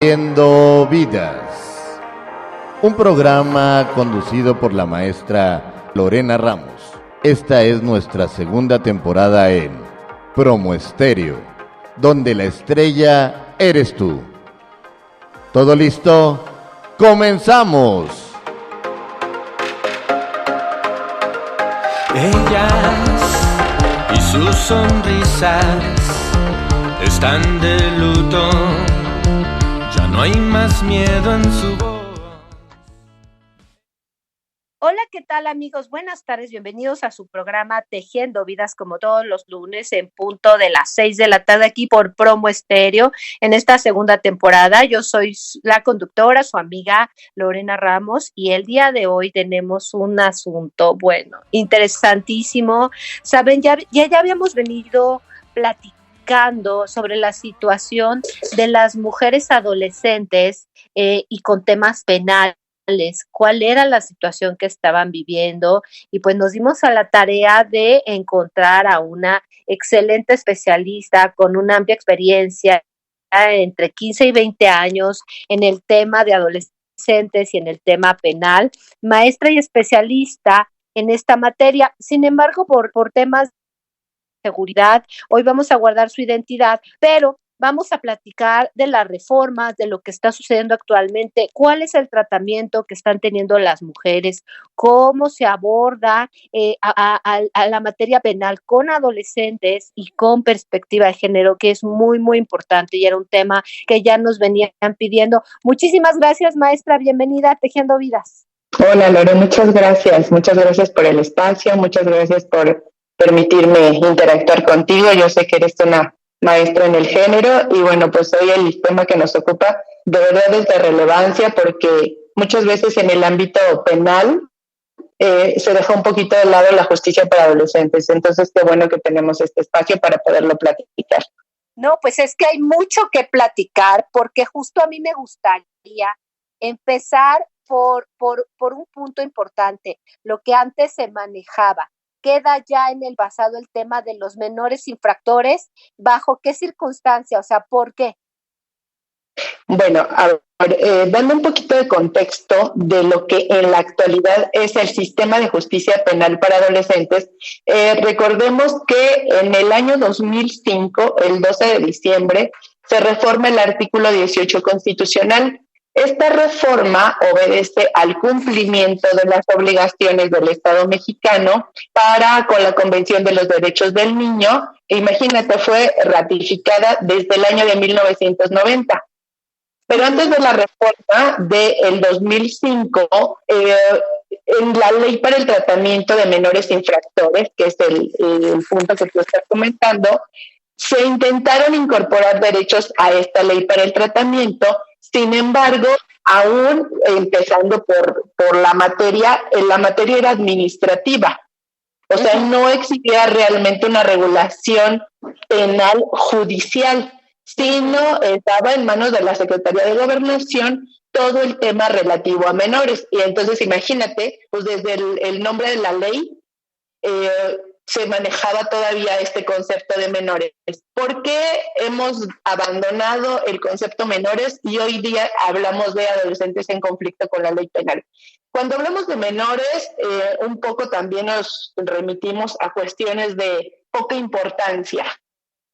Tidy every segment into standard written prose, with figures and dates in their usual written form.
Haciendo Vidas, un programa conducido por la maestra Lorena Ramos. Esta es nuestra segunda temporada en Promo Estéreo, donde la estrella eres tú. ¿Todo listo? ¡Comenzamos! Ellas y sus sonrisas están de luto. Ya no hay más miedo en su voz. Hola, ¿qué tal, amigos? Buenas tardes, bienvenidos a su programa Tejiendo Vidas, como todos los lunes en punto de las 6 de la tarde aquí por Promo Estéreo en esta segunda temporada. Yo soy la conductora, su amiga Lorena Ramos, y el día de hoy tenemos un asunto, bueno, interesantísimo. Saben, ya habíamos venido platicando sobre la situación de las mujeres adolescentes y con temas penales, cuál era la situación que estaban viviendo, y pues nos dimos a la tarea de encontrar a una excelente especialista con una amplia experiencia entre 15 y 20 años en el tema de adolescentes y en el tema penal, maestra y especialista en esta materia. Sin embargo, por temas seguridad. Hoy vamos a guardar su identidad, pero vamos a platicar de las reformas, de lo que está sucediendo actualmente, cuál es el tratamiento que están teniendo las mujeres, cómo se aborda a la materia penal con adolescentes y con perspectiva de género, que es muy, muy importante y era un tema que ya nos venían pidiendo. Muchísimas gracias, maestra. Bienvenida a Tejiendo Vidas. Hola, Lore, muchas gracias. Muchas gracias por el espacio, muchas gracias por permitirme interactuar contigo. Yo sé que eres una maestra en el género y bueno, pues hoy el tema que nos ocupa de verdad es de relevancia porque muchas veces en el ámbito penal se deja un poquito de lado la justicia para adolescentes. Entonces, qué bueno que tenemos este espacio para poderlo platicar. No, pues es que hay mucho que platicar porque justo a mí me gustaría empezar por un punto importante, lo que antes se manejaba. Queda ya en el pasado el tema de los menores infractores. ¿Bajo qué circunstancia? O sea, ¿por qué? Bueno, a ver, dando un poquito de contexto de lo que en la actualidad es el sistema de justicia penal para adolescentes, recordemos que en el año 2005, el 12 de diciembre, se reforma el artículo 18 constitucional. Esta reforma obedece al cumplimiento de las obligaciones del Estado mexicano para con la Convención de los Derechos del Niño. Imagínate, fue ratificada desde el año de 1990. Pero antes de la reforma del 2005, en la Ley para el Tratamiento de Menores Infractores, que es el punto que tú estás comentando, se intentaron incorporar derechos a esta Ley para el tratamiento. Sin embargo, aún empezando por la materia era administrativa. O sea, no existía realmente una regulación penal judicial, sino estaba en manos de la Secretaría de Gobernación todo el tema relativo a menores. Y entonces imagínate, pues desde el nombre de la ley se manejaba todavía este concepto de menores. ¿Por qué hemos abandonado el concepto menores y hoy día hablamos de adolescentes en conflicto con la ley penal? Cuando hablamos de menores, un poco también nos remitimos a cuestiones de poca importancia,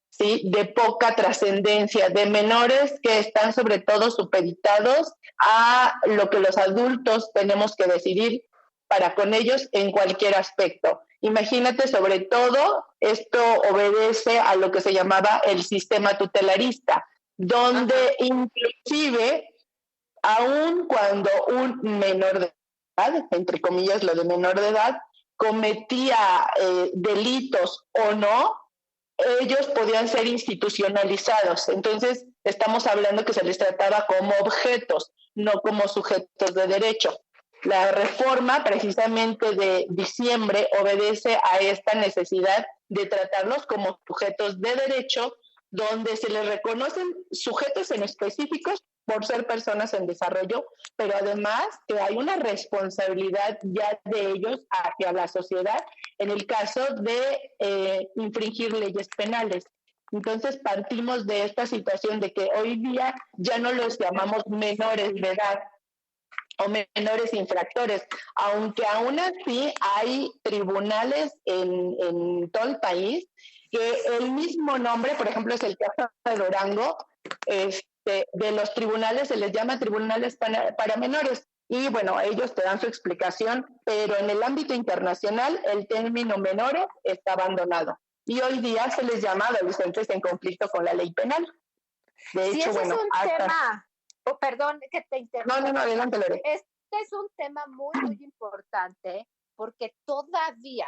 ¿sí? De poca trascendencia, de menores que están sobre todo supeditados a lo que los adultos tenemos que decidir para con ellos en cualquier aspecto. Imagínate, sobre todo, esto obedece a lo que se llamaba el sistema tutelarista, donde inclusive, aun cuando un menor de edad, entre comillas lo de menor de edad, cometía delitos o no, ellos podían ser institucionalizados. Entonces, estamos hablando que se les trataba como objetos, no como sujetos de derecho. La reforma precisamente de diciembre obedece a esta necesidad de tratarlos como sujetos de derecho, donde se les reconocen sujetos en específicos por ser personas en desarrollo, pero además que hay una responsabilidad ya de ellos hacia la sociedad en el caso de infringir leyes penales. Entonces partimos de esta situación de que hoy día ya no los llamamos menores de edad o menores infractores, aunque aún así hay tribunales en todo el país que el mismo nombre, por ejemplo, es el caso de Durango, de los tribunales se les llama tribunales para menores. Y bueno, ellos te dan su explicación, pero en el ámbito internacional el término menores está abandonado. Y hoy día se les llama adolescentes en conflicto con la ley penal. De sí, hecho, ese bueno, es un tema, perdón que te interrumpa. No, adelante, Lore. Este es un tema muy, muy importante porque todavía,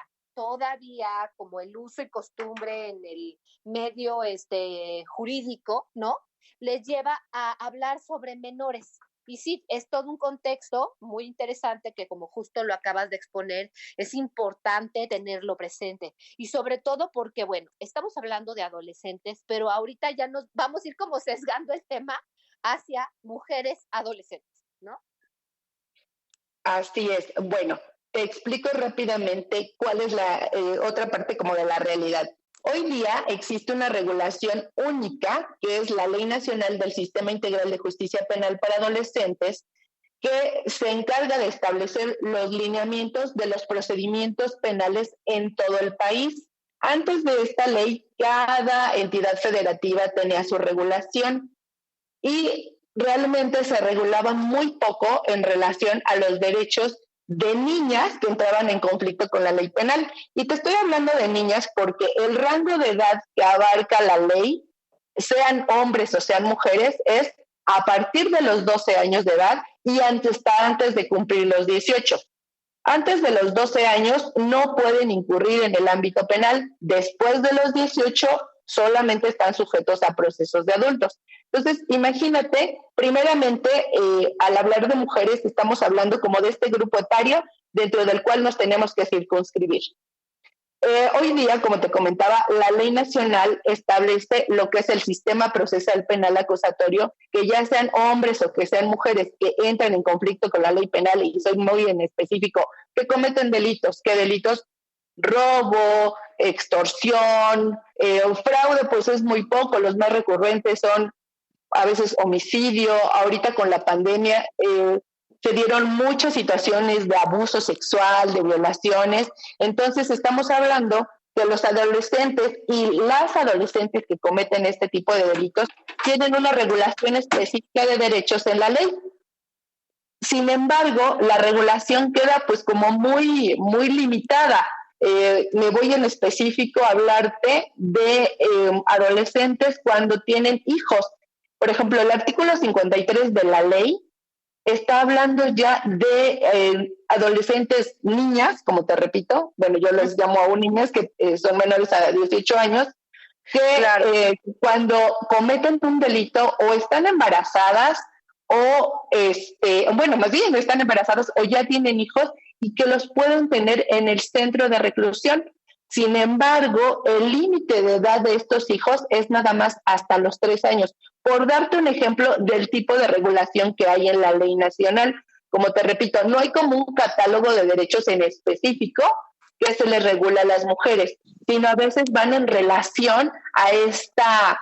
como el uso y costumbre en el medio jurídico, ¿no? Les lleva a hablar sobre menores. Y sí, es todo un contexto muy interesante que, como justo lo acabas de exponer, es importante tenerlo presente. Y sobre todo porque, bueno, estamos hablando de adolescentes, pero ahorita ya nos vamos a ir como sesgando el tema hacia mujeres adolescentes, ¿no? Así es. Bueno, te explico rápidamente cuál es la otra parte como de la realidad. Hoy día existe una regulación única, que es la Ley Nacional del Sistema Integral de Justicia Penal para Adolescentes, que se encarga de establecer los lineamientos de los procedimientos penales en todo el país. Antes de esta ley, cada entidad federativa tenía su regulación y realmente se regulaba muy poco en relación a los derechos de niñas que entraban en conflicto con la ley penal. Y te estoy hablando de niñas porque el rango de edad que abarca la ley, sean hombres o sean mujeres, es a partir de los 12 años de edad y antes de cumplir los 18. Antes de los 12 años no pueden incurrir en el ámbito penal. Después de los 18 solamente están sujetos a procesos de adultos. Entonces, imagínate, primeramente, al hablar de mujeres, estamos hablando como de este grupo etario dentro del cual nos tenemos que circunscribir. Hoy día, como te comentaba, la ley nacional establece lo que es el sistema procesal penal acusatorio, que ya sean hombres o que sean mujeres que entran en conflicto con la ley penal, y soy muy en específico, que cometen delitos. ¿Qué delitos? Robo, extorsión, fraude, pues es muy poco. Los más recurrentes son a veces homicidio. Ahorita con la pandemia se dieron muchas situaciones de abuso sexual, de violaciones. Entonces estamos hablando de los adolescentes y las adolescentes que cometen este tipo de delitos tienen una regulación específica de derechos en la ley. Sin embargo, la regulación queda pues como muy, muy limitada. Me voy en específico a hablarte de adolescentes cuando tienen hijos. Por ejemplo, el artículo 53 de la ley está hablando ya de adolescentes niñas, como te repito, bueno, yo les llamo aún niñas que son menores a 18 años, que claro, cuando cometen un delito o están embarazadas o, bueno, más bien están embarazadas o ya tienen hijos y que los pueden tener en el centro de reclusión. Sin embargo, el límite de edad de estos hijos es nada más hasta los 3 años. Por darte un ejemplo del tipo de regulación que hay en la ley nacional, como te repito, no hay como un catálogo de derechos en específico que se les regula a las mujeres, sino a veces van en relación a esta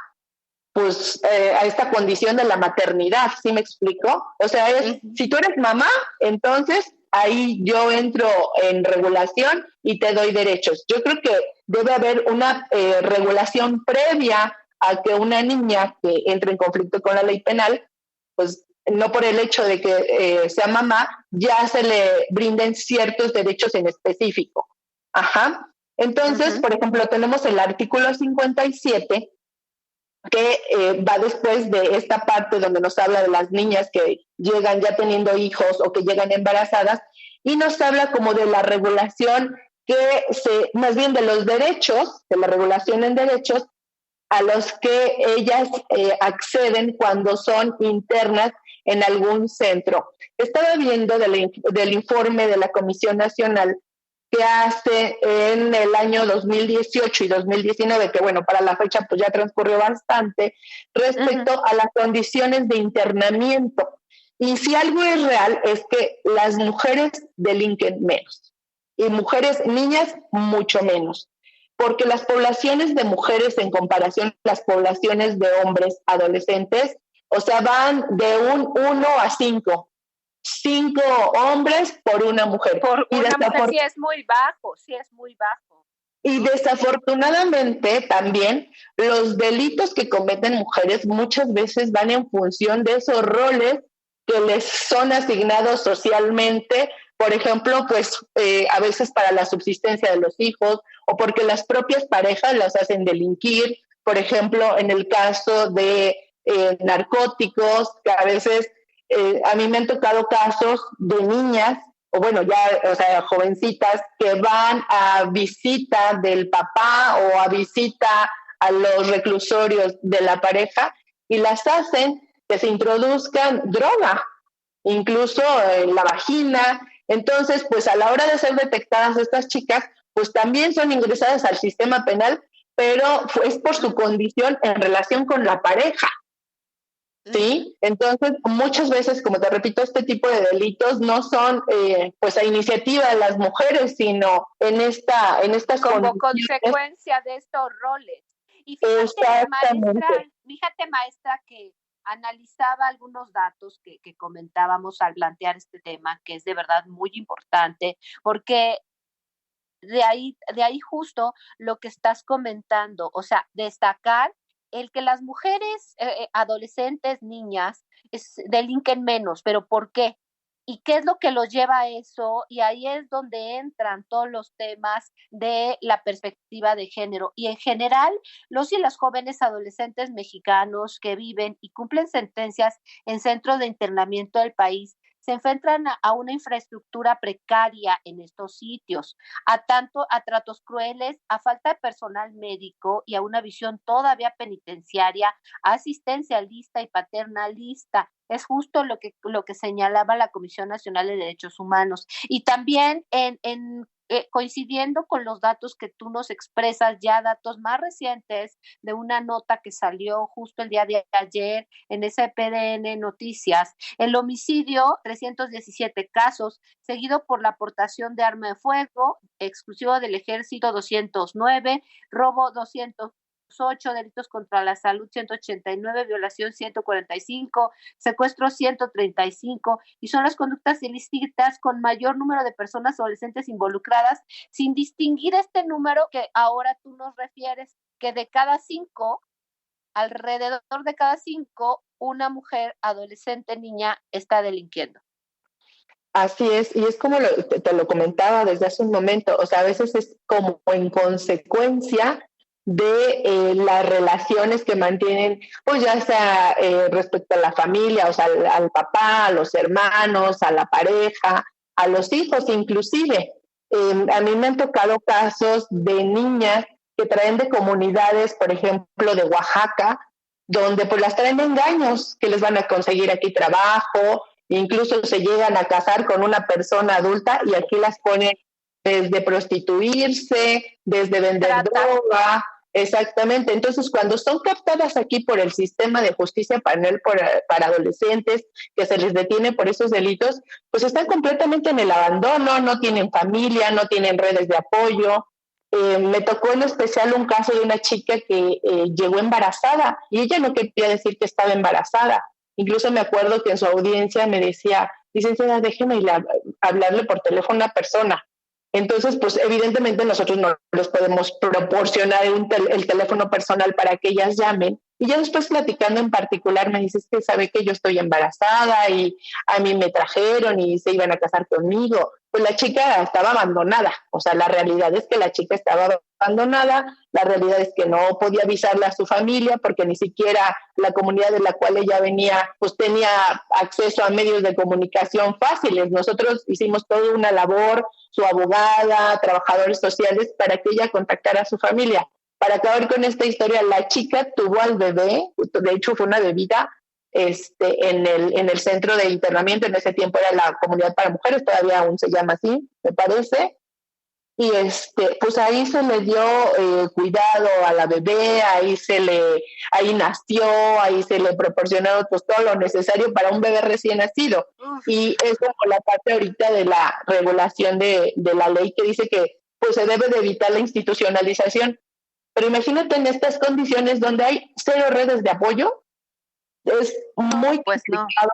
condición de la maternidad, ¿sí me explico? O sea, si tú eres mamá, entonces ahí yo entro en regulación y te doy derechos. Yo creo que debe haber una regulación previa a que una niña que entre en conflicto con la ley penal, pues no por el hecho de que sea mamá, ya se le brinden ciertos derechos en específico. Ajá. Entonces, por ejemplo, tenemos el artículo 57, que va después de esta parte donde nos habla de las niñas que llegan ya teniendo hijos o que llegan embarazadas, y nos habla como de la regulación más bien de los derechos, de la regulación en derechos a los que ellas acceden cuando son internas en algún centro. Estaba viendo del informe de la Comisión Nacional que hace en el año 2018 y 2019, que bueno, para la fecha pues ya transcurrió bastante, respecto a las condiciones de internamiento. Y si algo es real es que las mujeres delinquen menos y mujeres, niñas, mucho menos. porque las poblaciones de mujeres en comparación a las poblaciones de hombres adolescentes, o sea, van de un 1 a 5. 5 hombres por una mujer. Por una mujer sí es muy bajo, sí es muy bajo. Y desafortunadamente también los delitos que cometen mujeres muchas veces van en función de esos roles que les son asignados socialmente, por ejemplo, pues a veces para la subsistencia de los hijos o porque las propias parejas las hacen delinquir, por ejemplo, en el caso de narcóticos, que a veces a mí me han tocado casos de niñas, o bueno, ya, o sea, jovencitas que van a visita del papá o a visita a los reclusorios de la pareja y las hacen que se introduzcan droga, incluso en la vagina. Entonces, pues a la hora de ser detectadas estas chicas, pues también son ingresadas al sistema penal, pero es por su condición en relación con la pareja. ¿Sí? Entonces, muchas veces, como te repito, este tipo de delitos no son pues a iniciativa de las mujeres, sino en estas como consecuencia de estos roles. Y fíjate, maestra, que analizaba algunos datos que comentábamos al plantear este tema, que es de verdad muy importante, porque de ahí justo lo que estás comentando, o sea, destacar el que las mujeres adolescentes, niñas, delinquen menos, pero ¿por qué? ¿Y qué es lo que los lleva a eso? Y ahí es donde entran todos los temas de la perspectiva de género. Y en general, los y las jóvenes adolescentes mexicanos que viven y cumplen sentencias en centros de internamiento del país se enfrentan a una infraestructura precaria en estos sitios, a tratos crueles, a falta de personal médico y a una visión todavía penitenciaria, asistencialista y paternalista. Es justo lo que señalaba la Comisión Nacional de Derechos Humanos. Y también coincidiendo con los datos que tú nos expresas, ya datos más recientes de una nota que salió justo el día de ayer en SPDN Noticias, el homicidio, 317 casos, seguido por la aportación de arma de fuego, exclusivo del ejército, 209, robo, 208, delitos contra la salud 189, violación 145, secuestro 135, y son las conductas ilícitas con mayor número de personas adolescentes involucradas, sin distinguir este número que ahora tú nos refieres, que de cada 5, alrededor de cada 5, una mujer adolescente niña está delinquiendo. Así es, y es como te lo comentaba desde hace un momento, o sea, a veces es como en consecuencia de las relaciones que mantienen, pues ya sea respecto a la familia, o sea, al papá, a los hermanos, a la pareja, a los hijos inclusive. A mí me han tocado casos de niñas que traen de comunidades, por ejemplo, de Oaxaca, donde pues las traen de engaños, que les van a conseguir aquí trabajo, incluso se llegan a casar con una persona adulta y aquí las ponen desde prostituirse, desde vender droga. Exactamente, entonces cuando son captadas aquí por el sistema de justicia penal para adolescentes, que se les detiene por esos delitos, pues están completamente en el abandono, no tienen familia, no tienen redes de apoyo. Me tocó en especial un caso de una chica que llegó embarazada y ella no quería decir que estaba embarazada. Incluso me acuerdo que en su audiencia me decía, licenciada, déjeme hablarle por teléfono a una persona. Entonces, pues evidentemente nosotros no les podemos proporcionar el teléfono personal para que ellas llamen. Y ya después platicando en particular me dice, que sabe que yo estoy embarazada y a mí me trajeron y se iban a casar conmigo. Pues la chica estaba abandonada. O sea, la realidad es que la chica estaba abandonada. La realidad es que no podía avisarle a su familia porque ni siquiera la comunidad de la cual ella venía pues tenía acceso a medios de comunicación fáciles. Nosotros hicimos toda una labor, su abogada, trabajadores sociales, para que ella contactara a su familia. Para acabar con esta historia, la chica tuvo al bebé, de hecho fue una bebida en el centro de internamiento, en ese tiempo era la comunidad para mujeres, todavía aún se llama así, me parece, y pues ahí se le dio cuidado a la bebé, ahí nació, ahí se le proporcionó pues todo lo necesario para un bebé recién nacido. Y es como la parte ahorita de la regulación de la ley que dice que pues se debe de evitar la institucionalización. Pero imagínate en estas condiciones donde hay cero redes de apoyo, es muy complicado.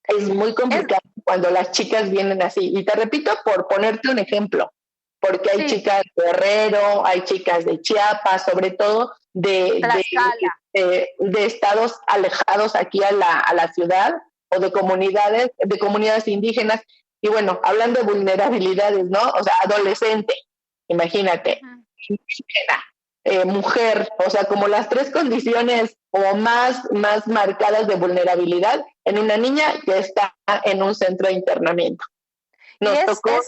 Es muy complicado cuando las chicas vienen así. Y te repito, por ponerte un ejemplo, porque hay chicas de Guerrero, hay chicas de Chiapas, sobre todo de estados alejados aquí a la ciudad, o de comunidades indígenas. Y bueno, hablando de vulnerabilidades, ¿no? O sea, adolescente, imagínate, indígena, mujer, o sea, como las tres condiciones o más marcadas de vulnerabilidad en una niña que está en un centro de internamiento. Nos tocó.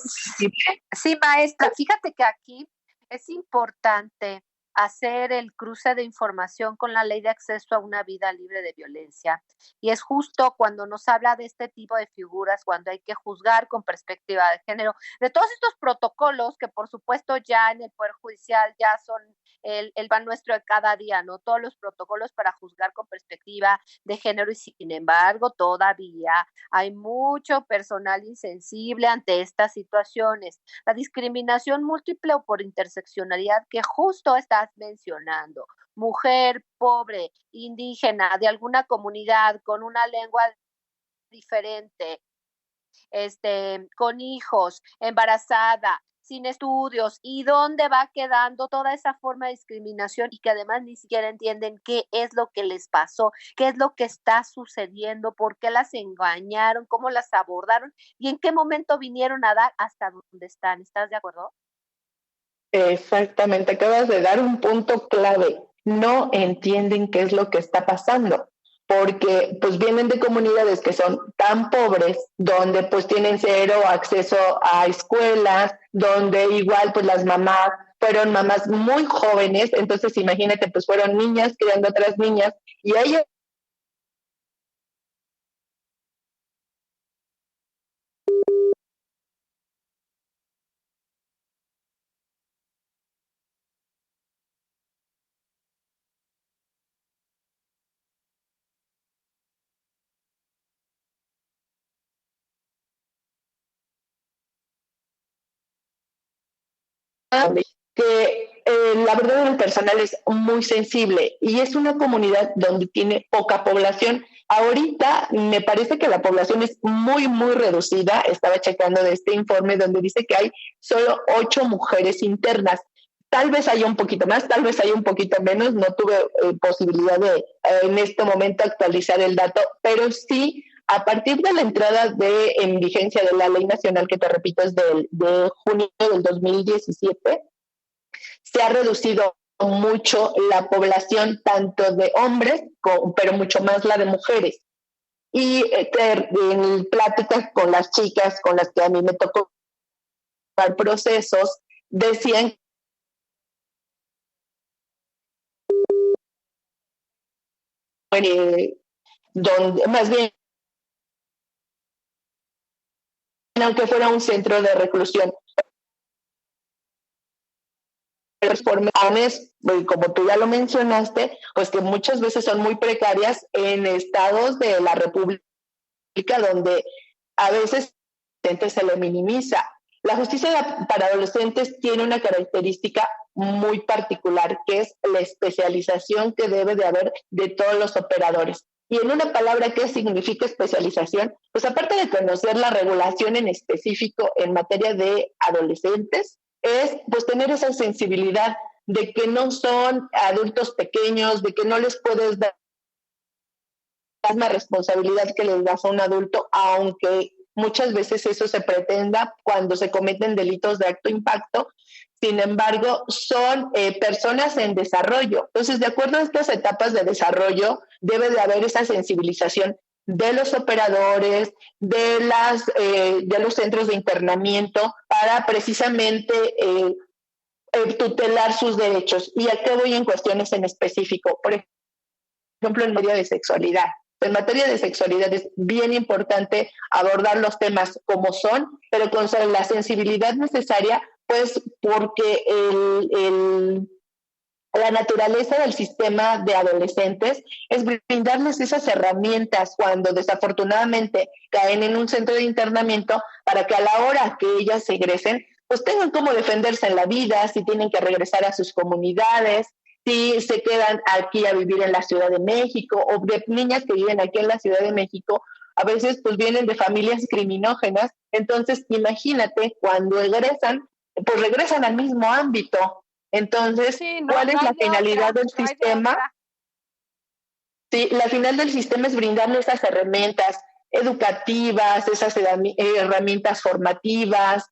Sí, maestra, fíjate que aquí es importante hacer el cruce de información con la Ley de Acceso a una Vida Libre de Violencia. Y es justo cuando nos habla de este tipo de figuras, cuando hay que juzgar con perspectiva de género, de todos estos protocolos que por supuesto ya en el Poder Judicial ya son el pan nuestro de cada día, ¿no? Todos los protocolos para juzgar con perspectiva de género, y sin embargo todavía hay mucho personal insensible ante estas situaciones. La discriminación múltiple o por interseccionalidad que justo estás mencionando, mujer, pobre, indígena, de alguna comunidad, con una lengua diferente, con hijos, embarazada, sin estudios, y dónde va quedando toda esa forma de discriminación, y que además ni siquiera entienden qué es lo que les pasó, qué es lo que está sucediendo, por qué las engañaron, cómo las abordaron y en qué momento vinieron a dar hasta dónde están. ¿Estás de acuerdo? Exactamente, acabas de dar un punto clave. No entienden qué es lo que está pasando, porque pues vienen de comunidades que son tan pobres, donde pues tienen cero acceso a escuelas, donde igual pues las mamás fueron mamás muy jóvenes, entonces imagínate, pues fueron niñas criando otras niñas, y ellas que la verdad el personal es muy sensible y es una comunidad donde tiene poca población. Ahorita me parece que la población es muy reducida. Estaba checando de este informe donde dice que hay solo 8 mujeres internas. Tal vez haya un poquito más, tal vez haya un poquito menos. No tuve posibilidad de en este momento actualizar el dato, pero sí, a partir de la entrada en vigencia de la ley nacional, que te repito es de junio del 2017, se ha reducido mucho la población tanto de hombres, pero mucho más la de mujeres. Y en pláticas con las chicas con las que a mí me tocó dar procesos, decían donde más bien, aunque fuera un centro de reclusión, formaciones, como tú ya lo mencionaste, pues que muchas veces son muy precarias en estados de la República donde a veces se le minimiza. La justicia para adolescentes tiene una característica muy particular, que es la especialización que debe de haber de todos los operadores. Y en una palabra, ¿qué significa especialización? Pues aparte de conocer la regulación en específico en materia de adolescentes, es pues tener esa sensibilidad de que no son adultos pequeños, de que no les puedes dar la misma responsabilidad que les das a un adulto, aunque muchas veces eso se pretenda cuando se cometen delitos de alto impacto. Sin embargo, son personas en desarrollo. Entonces, de acuerdo a estas etapas de desarrollo, debe de haber esa sensibilización de los operadores, de los centros de internamiento, para precisamente tutelar sus derechos. ¿Y a qué voy en cuestiones en específico? Por ejemplo, en materia de sexualidad. En materia de sexualidad es bien importante abordar los temas como son, pero con la sensibilidad necesaria, pues porque la naturaleza del sistema de adolescentes es brindarles esas herramientas cuando desafortunadamente caen en un centro de internamiento, para que a la hora que ellas egresen pues tengan cómo defenderse en la vida, si tienen que regresar a sus comunidades, si se quedan aquí a vivir en la Ciudad de México, o de niñas que viven aquí en la Ciudad de México, a veces pues vienen de familias criminógenas, entonces imagínate, cuando regresan, pues regresan al mismo ámbito. Entonces, sí, ¿cuál es la finalidad del sistema? Sí, la final del sistema es brindarle esas herramientas educativas, esas herramientas formativas,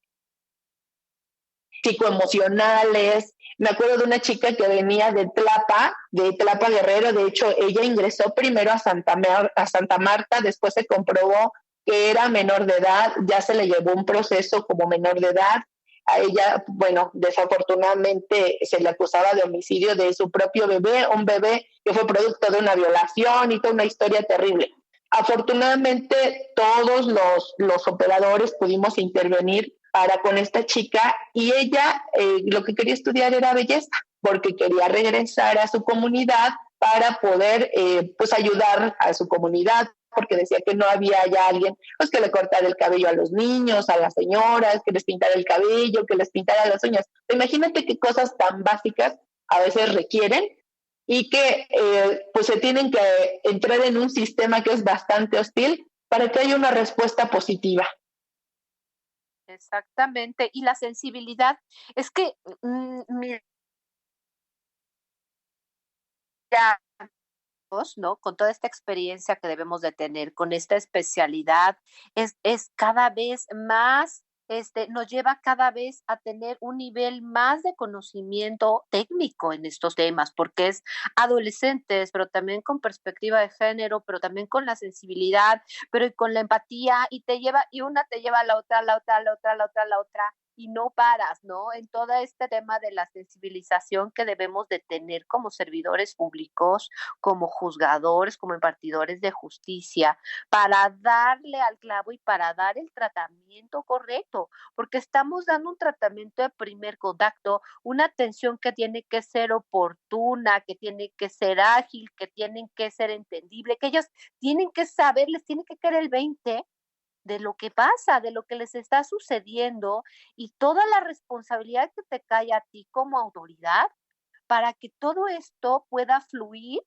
psicoemocionales. Me acuerdo de una chica que venía de Tlapa Guerrero. De hecho, ella ingresó primero a Santa Marta, después se comprobó que era menor de edad, ya se le llevó un proceso como menor de edad. A ella, bueno, desafortunadamente se le acusaba de homicidio de su propio bebé, un bebé que fue producto de una violación y toda una historia terrible. Afortunadamente, todos los operadores pudimos intervenir para con esta chica, y ella lo que quería estudiar era belleza, porque quería regresar a su comunidad para poder pues ayudar a su comunidad, porque decía que no había ya alguien pues que le cortara el cabello a los niños, a las señoras, que les pintara el cabello, que les pintara las uñas. Imagínate qué cosas tan básicas a veces requieren, y que pues se tienen que entrar en un sistema que es bastante hostil para que haya una respuesta positiva. Exactamente, y la sensibilidad, es que mira, ¿no? Con toda esta experiencia que debemos de tener, con esta especialidad, es cada vez más, nos lleva cada vez a tener un nivel más de conocimiento técnico en estos temas, porque es adolescentes, pero también con perspectiva de género, pero también con la sensibilidad, pero con la empatía, y una te lleva a la otra, y no paras, ¿no? En todo este tema de la sensibilización que debemos de tener como servidores públicos, como juzgadores, como impartidores de justicia, para darle al clavo y para dar el tratamiento correcto, porque estamos dando un tratamiento de primer contacto, una atención que tiene que ser oportuna, que tiene que ser ágil, que tienen que ser entendible, que ellos tienen que saber, les tiene que caer el 20 de lo que pasa, de lo que les está sucediendo, y toda la responsabilidad que te cae a ti como autoridad para que todo esto pueda fluir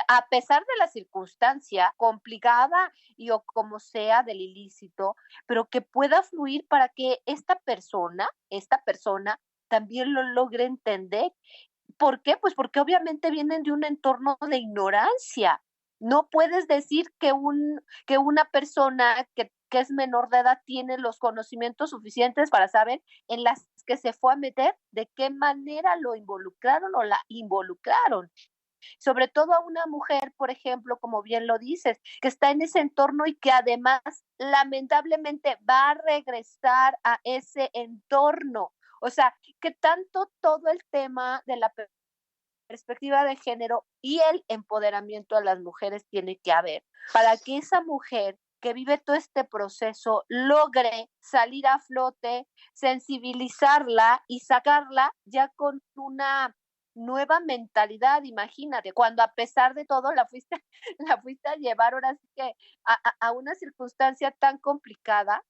a pesar de la circunstancia complicada y o como sea del ilícito, pero que pueda fluir para que esta persona también lo logre entender. ¿Por qué? Pues porque obviamente vienen de un entorno de ignorancia. No puedes decir que una persona que es menor de edad tiene los conocimientos suficientes para saber en las que se fue a meter, de qué manera lo involucraron o la involucraron. Sobre todo a una mujer, por ejemplo, como bien lo dices, que está en ese entorno y que además lamentablemente va a regresar a ese entorno. O sea, que tanto todo el tema de la perspectiva de género y el empoderamiento de las mujeres tiene que haber para que esa mujer que vive todo este proceso logre salir a flote, sensibilizarla y sacarla ya con una nueva mentalidad. Imagínate, cuando a pesar de todo la fuiste a llevar ahora sí que a una circunstancia tan complicada,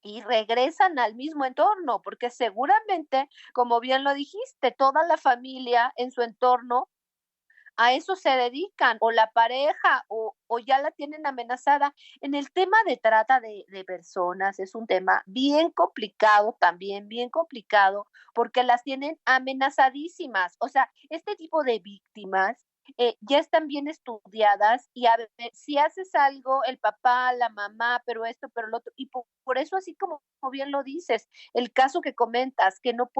y regresan al mismo entorno, porque seguramente, como bien lo dijiste, toda la familia en su entorno a eso se dedican, o la pareja, o ya la tienen amenazada. En el tema de trata de personas es un tema bien complicado también, bien complicado, porque las tienen amenazadísimas. O sea, este tipo de víctimas ya están bien estudiadas, y a ver, si haces algo, el papá, la mamá, pero esto, pero lo otro, y por eso, así como bien lo dices, el caso que comentas, que no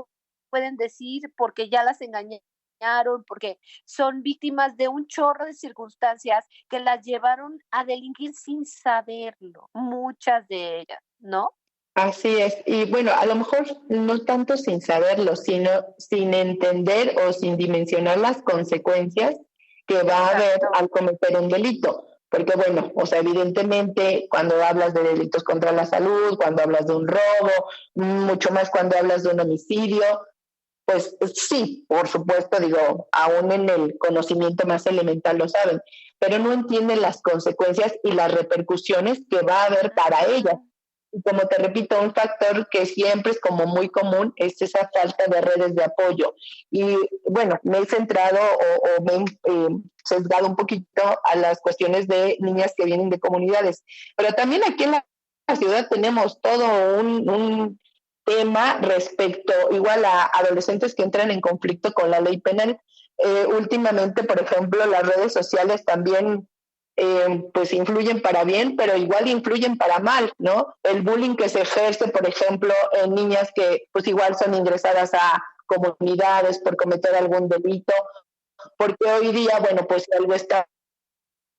pueden decir porque ya las engañaron, porque son víctimas de un chorro de circunstancias que las llevaron a delinquir sin saberlo, muchas de ellas, ¿no? Así es, y bueno, a lo mejor no tanto sin saberlo, sino sin entender o sin dimensionar las consecuencias que va a haber al cometer un delito. Porque bueno, o sea, evidentemente cuando hablas de delitos contra la salud, cuando hablas de un robo, mucho más cuando hablas de un homicidio, pues sí, por supuesto, digo, aún en el conocimiento más elemental lo saben, pero no entienden las consecuencias y las repercusiones que va a haber para ellas. Y como te repito, un factor que siempre es como muy común es esa falta de redes de apoyo. Y bueno, me he centrado o me he sesgado un poquito a las cuestiones de niñas que vienen de comunidades. Pero también aquí en la ciudad tenemos todo un tema respecto igual a adolescentes que entran en conflicto con la ley penal. Últimamente, por ejemplo, las redes sociales también pues influyen para bien, pero igual influyen para mal, ¿no? El bullying que se ejerce, por ejemplo, en niñas que pues igual son ingresadas a comunidades por cometer algún delito, porque hoy día, bueno, pues algo está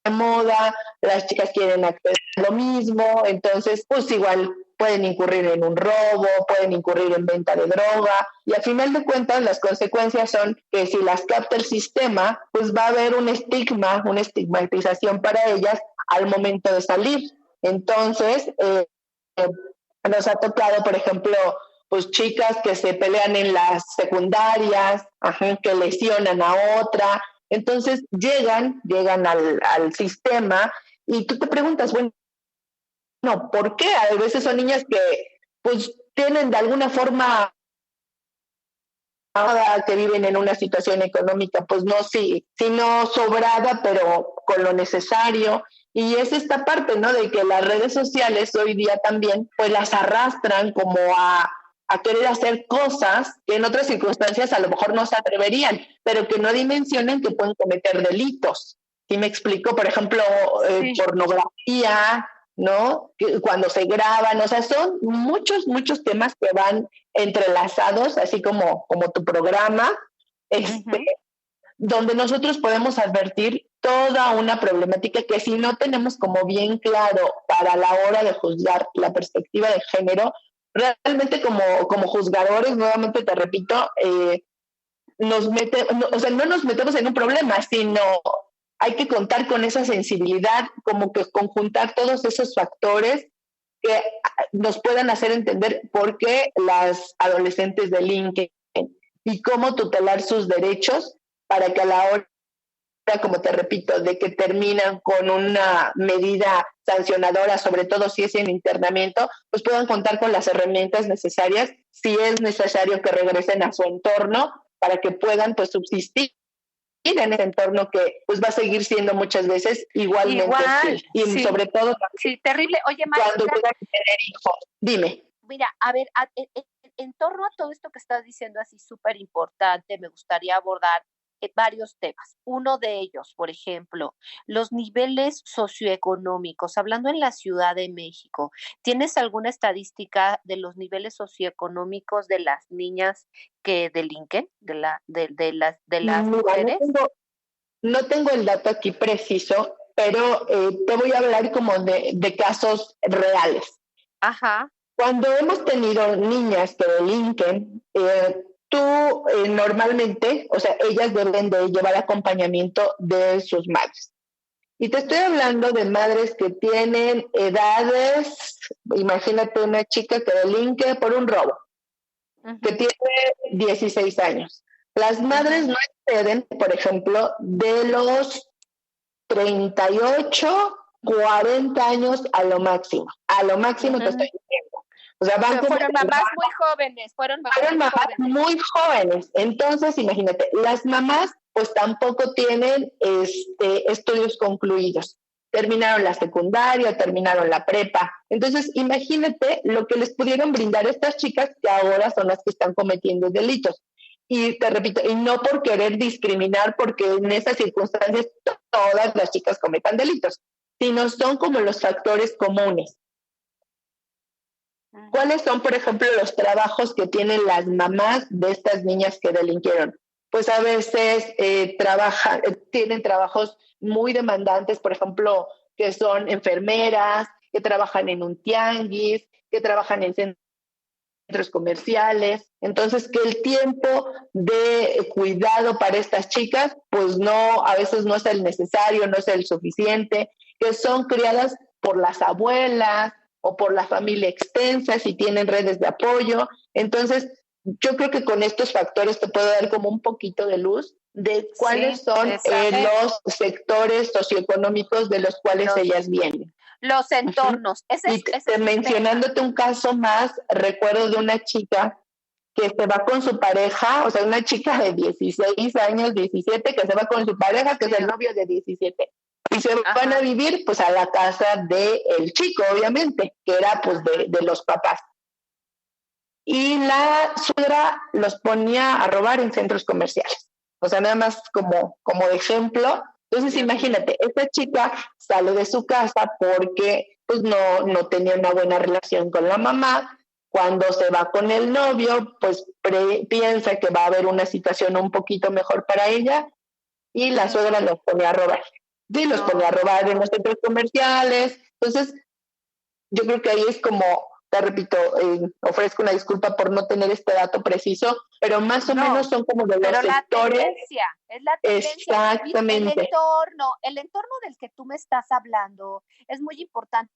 de moda, las chicas quieren hacer lo mismo, entonces pues igual pueden incurrir en un robo, pueden incurrir en venta de droga, y al final de cuentas las consecuencias son que si las capta el sistema, pues va a haber un estigma, una estigmatización para ellas al momento de salir. Entonces, nos ha tocado, por ejemplo, pues chicas que se pelean en las secundarias, que lesionan a otra, entonces llegan al sistema y tú te preguntas, bueno, ¿por qué? A veces son niñas que pues tienen de alguna forma que viven en una situación económica, pues no, sí, no sobrada, pero con lo necesario. Y es esta parte, ¿no? De que las redes sociales hoy día también, pues las arrastran como a querer hacer cosas que en otras circunstancias a lo mejor no se atreverían, pero que no dimensionan que pueden cometer delitos. ¿Sí me explico? Por ejemplo, sí. Pornografía, ¿no? Cuando se graban, o sea, son muchos temas que van entrelazados, así como tu programa, donde nosotros podemos advertir toda una problemática que si no tenemos como bien claro para la hora de juzgar la perspectiva de género, realmente como juzgadores, nuevamente te repito, no nos metemos en un problema, sino hay que contar con esa sensibilidad, como que conjuntar todos esos factores que nos puedan hacer entender por qué las adolescentes delinquen y cómo tutelar sus derechos para que a la hora, como te repito, de que terminan con una medida sancionadora, sobre todo si es en internamiento, pues puedan contar con las herramientas necesarias, si es necesario que regresen a su entorno para que puedan pues subsistir en ese entorno que pues va a seguir siendo muchas veces igualmente hostil. Y sí, sobre todo sí, terrible. Oye, María, cuando puedan tener hijos. Dime. Mira, a ver, en torno a todo esto que estás diciendo así súper importante, me gustaría abordar varios temas. Uno de ellos, por ejemplo, los niveles socioeconómicos. Hablando en la Ciudad de México, ¿tienes alguna estadística de los niveles socioeconómicos de las niñas que delinquen, de las mujeres? No tengo el dato aquí preciso, pero te voy a hablar como de casos reales. Ajá. Cuando hemos tenido niñas que delinquen, tú normalmente, o sea, ellas deben de llevar acompañamiento de sus madres. Y te estoy hablando de madres que tienen edades, imagínate una chica que delinque por un robo, que tiene 16 años. Las madres no exceden, por ejemplo, de los 38, 40 años a lo máximo. A lo máximo te estoy diciendo. O sea, fueron mamás muy jóvenes, fueron mamás muy jóvenes. Entonces, imagínate, las mamás pues tampoco tienen estudios concluidos. Terminaron la secundaria, terminaron la prepa. Entonces, imagínate lo que les pudieron brindar estas chicas que ahora son las que están cometiendo delitos. Y te repito, y no por querer discriminar, porque en esas circunstancias todas las chicas cometan delitos, sino son como los factores comunes. ¿Cuáles son, por ejemplo, los trabajos que tienen las mamás de estas niñas que delinquieron? Pues a veces tienen trabajos muy demandantes, por ejemplo, que son enfermeras, que trabajan en un tianguis, que trabajan en centros comerciales. Entonces, que el tiempo de cuidado para estas chicas, pues no, a veces no es el necesario, no es el suficiente, que son criadas por las abuelas, o por la familia extensa, si tienen redes de apoyo. Entonces, yo creo que con estos factores te puedo dar como un poquito de luz de cuáles son los sectores socioeconómicos de los cuales ellas vienen. Los entornos. Mencionándote un caso más, recuerdo de una chica que se va con su pareja, o sea, una chica de 16 años, 17, que se va con su pareja, que es el novio de 17. Y se van a vivir, pues, a la casa del chico, obviamente, que era, pues, de los papás. Y la suegra los ponía a robar en centros comerciales. O sea, nada más como de ejemplo. Entonces, imagínate, esta chica sale de su casa porque pues no tenía una buena relación con la mamá. Cuando se va con el novio, pues piensa que va a haber una situación un poquito mejor para ella y la suegra los pone a robar. Sí, los pone a robar en los centros comerciales. Entonces, yo creo que ahí es como, te repito, ofrezco una disculpa por no tener este dato preciso, pero más o menos son como de los sectores. Es la tendencia. Exactamente. El entorno del que tú me estás hablando es muy importante.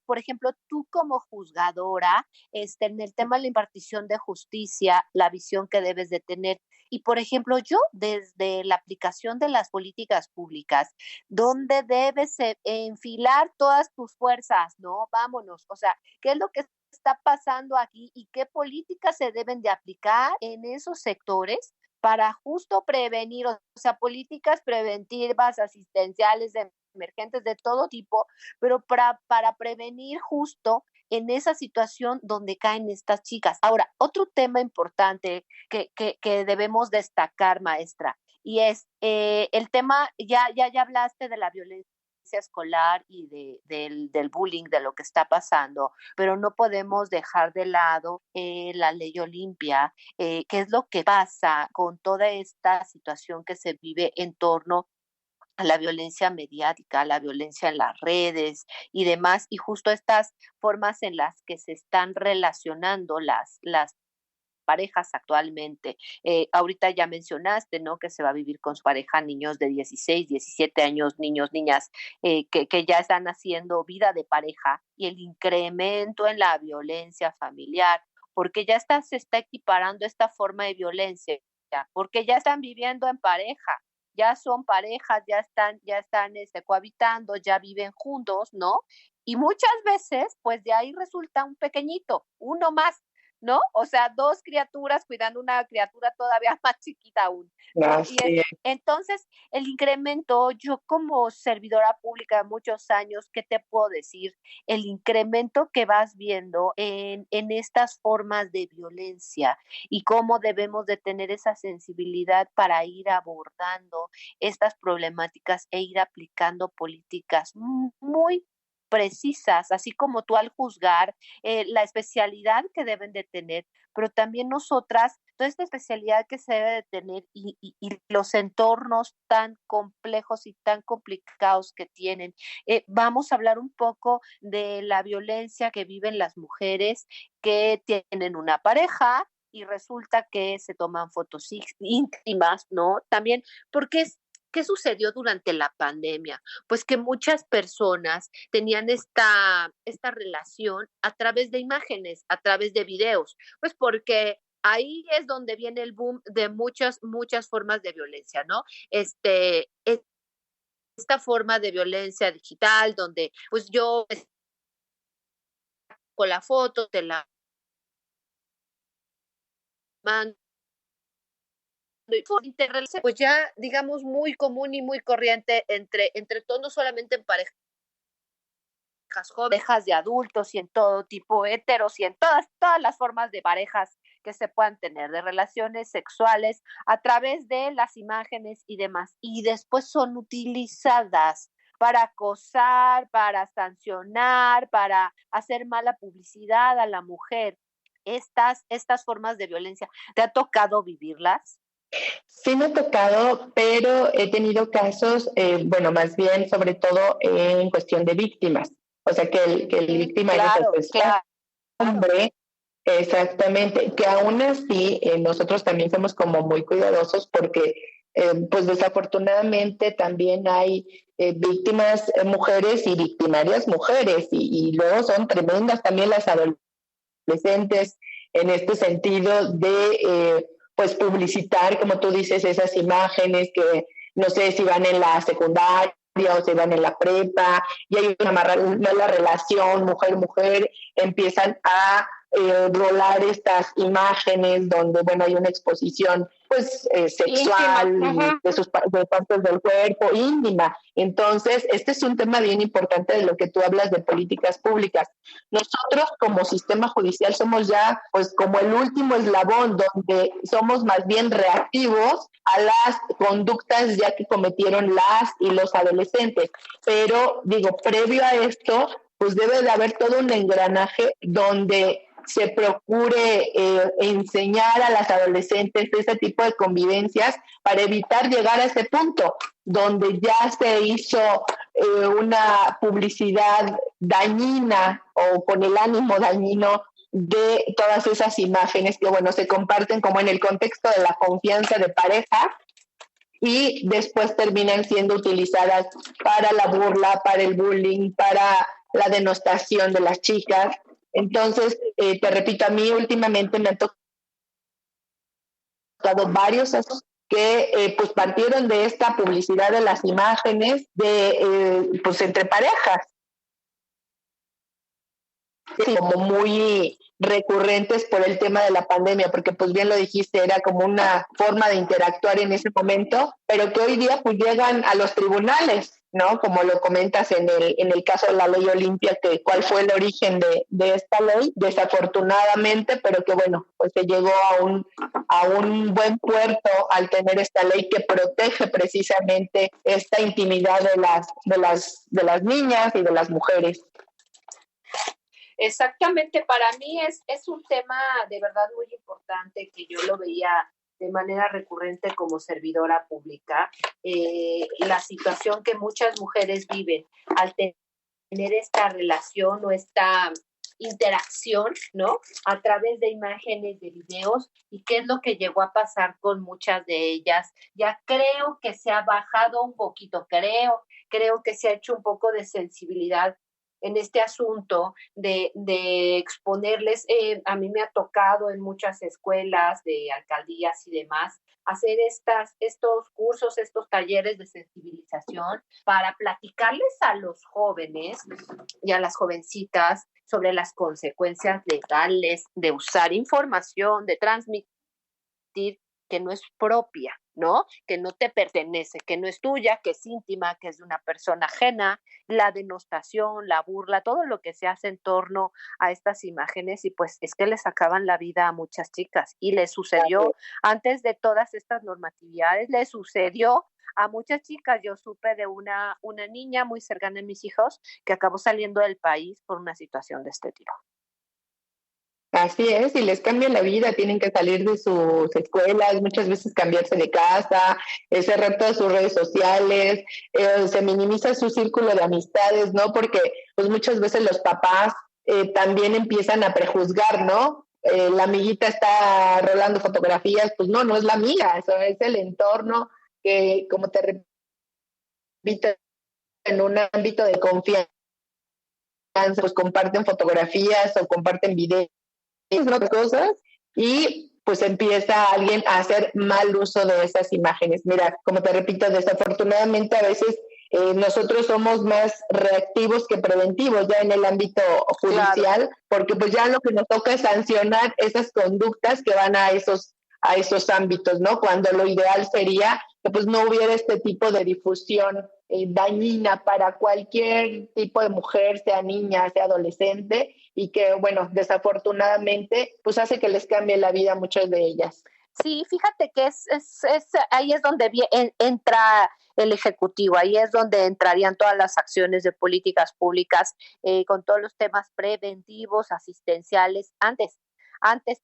Por ejemplo, tú como juzgadora, en el tema de la impartición de justicia, la visión que debes de tener. Y, por ejemplo, yo desde la aplicación de las políticas públicas, donde debes enfilar todas tus fuerzas, ¿no? Vámonos. O sea, ¿qué es lo que está pasando aquí y qué políticas se deben de aplicar en esos sectores para justo prevenir, o sea, políticas preventivas, asistenciales, emergentes de todo tipo, pero para prevenir justo en esa situación donde caen estas chicas? Ahora, otro tema importante que debemos destacar, maestra, y es el tema, ya hablaste de la violencia escolar y del bullying, de lo que está pasando, pero no podemos dejar de lado la ley Olimpia, qué es lo que pasa con toda esta situación que se vive en torno a la violencia mediática, a la violencia en las redes y demás, y justo estas formas en las que se están relacionando las parejas actualmente. Ahorita ya mencionaste, ¿no?, que se va a vivir con su pareja niños de 16, 17 años, niños, niñas, que ya están haciendo vida de pareja, y el incremento en la violencia familiar, porque ya se está equiparando esta forma de violencia, porque ya están viviendo en pareja, ya son parejas, ya están cohabitando, ya viven juntos, ¿no? Y muchas veces, pues de ahí resulta un pequeñito, uno más, ¿no? O sea, dos criaturas cuidando una criatura todavía más chiquita aún, ¿no? Entonces, el incremento, yo como servidora pública de muchos años, ¿qué te puedo decir? El incremento que vas viendo en estas formas de violencia y cómo debemos de tener esa sensibilidad para ir abordando estas problemáticas e ir aplicando políticas muy precisas, así como tú al juzgar la especialidad que deben de tener, pero también nosotras, toda esta especialidad que se debe de tener y los entornos tan complejos y tan complicados que tienen. Vamos a hablar un poco de la violencia que viven las mujeres que tienen una pareja y resulta que se toman fotos íntimas, ¿no? También porque ¿qué sucedió durante la pandemia? Pues que muchas personas tenían esta relación a través de imágenes, a través de videos, pues porque ahí es donde viene el boom de muchas formas de violencia, ¿no? Esta forma de violencia digital donde pues yo con la foto te la mando, pues ya digamos muy común y muy corriente entre todos, no solamente en parejas jóvenes, parejas de adultos y en todo tipo, heteros y en todas las formas de parejas que se puedan tener, de relaciones sexuales a través de las imágenes y demás, y después son utilizadas para acosar, para sancionar, para hacer mala publicidad a la mujer. Estas formas de violencia, ¿te ha tocado vivirlas? Sí me ha tocado, pero he tenido casos, bueno, más bien sobre todo en cuestión de víctimas. O sea, que el victimario es hombre, exactamente, que aún así nosotros también somos como muy cuidadosos porque pues desafortunadamente también hay víctimas mujeres y victimarias mujeres y luego son tremendas también las adolescentes en este sentido de pues publicitar, como tú dices, esas imágenes que no sé si van en la secundaria o se dan en la prepa, y hay una mala relación mujer-mujer, empiezan a rolar estas imágenes donde, bueno, hay una exposición pues sexual de partes del cuerpo, íntima. Entonces, este es un tema bien importante de lo que tú hablas de políticas públicas. Nosotros como sistema judicial somos ya pues como el último eslabón, donde somos más bien reactivos a las conductas ya que cometieron las y los adolescentes. Pero digo, previo a esto, pues debe de haber todo un engranaje donde se procure enseñar a las adolescentes ese tipo de convivencias para evitar llegar a ese punto donde ya se hizo una publicidad dañina o con el ánimo dañino de todas esas imágenes que, bueno, se comparten como en el contexto de la confianza de pareja y después terminan siendo utilizadas para la burla, para el bullying, para la denostación de las chicas. Entonces, te repito, a mí últimamente me han tocado varios casos que pues partieron de esta publicidad de las imágenes de pues entre parejas, como muy recurrentes por el tema de la pandemia, porque pues bien lo dijiste, era como una forma de interactuar en ese momento, pero que hoy día pues llegan a los tribunales, ¿no? Como lo comentas en el caso de la ley Olimpia, que cuál fue el origen de esta ley, desafortunadamente, pero que bueno, pues se llegó a un buen puerto al tener esta ley que protege precisamente esta intimidad de las niñas y de las mujeres. Exactamente, para mí es un tema de verdad muy importante que yo lo veía de manera recurrente como servidora pública, la situación que muchas mujeres viven al tener esta relación o esta interacción, ¿no? A través de imágenes, de videos, y qué es lo que llegó a pasar con muchas de ellas. Ya creo que se ha bajado un poquito, creo que se ha hecho un poco de sensibilidad en este asunto de exponerles. A mí me ha tocado en muchas escuelas de alcaldías y demás hacer estos cursos, estos talleres de sensibilización para platicarles a los jóvenes y a las jovencitas sobre las consecuencias legales de usar información, de transmitir que no es propia, ¿no? Que no te pertenece, que no es tuya, que es íntima, que es de una persona ajena, la denostación, la burla, todo lo que se hace en torno a estas imágenes, y pues es que les acaban la vida a muchas chicas, y les sucedió antes de todas estas normatividades, les sucedió a muchas chicas. Yo supe de una niña muy cercana a mis hijos que acabó saliendo del país por una situación de este tipo. Así es, y les cambia la vida, tienen que salir de sus escuelas, muchas veces cambiarse de casa, cerrar todas sus redes sociales, se minimiza su círculo de amistades, ¿no? Porque pues muchas veces los papás también empiezan a prejuzgar, ¿no? La amiguita está rolando fotografías, pues no es la amiga, eso es el entorno que, como te repito, en un ámbito de confianza, pues comparten fotografías o comparten videos, ¿no? Cosas, y pues empieza alguien a hacer mal uso de esas imágenes. Mira, como te repito, desafortunadamente a veces nosotros somos más reactivos que preventivos ya en el ámbito judicial, claro, porque pues ya lo que nos toca es sancionar esas conductas que van a esos ámbitos, ¿no? Cuando lo ideal sería que pues no hubiera este tipo de difusión dañina para cualquier tipo de mujer, sea niña, sea adolescente, y que, bueno, desafortunadamente, pues hace que les cambie la vida a muchas de ellas. Sí, fíjate que ahí es donde entra el Ejecutivo, ahí es donde entrarían todas las acciones de políticas públicas con todos los temas preventivos, asistenciales, antes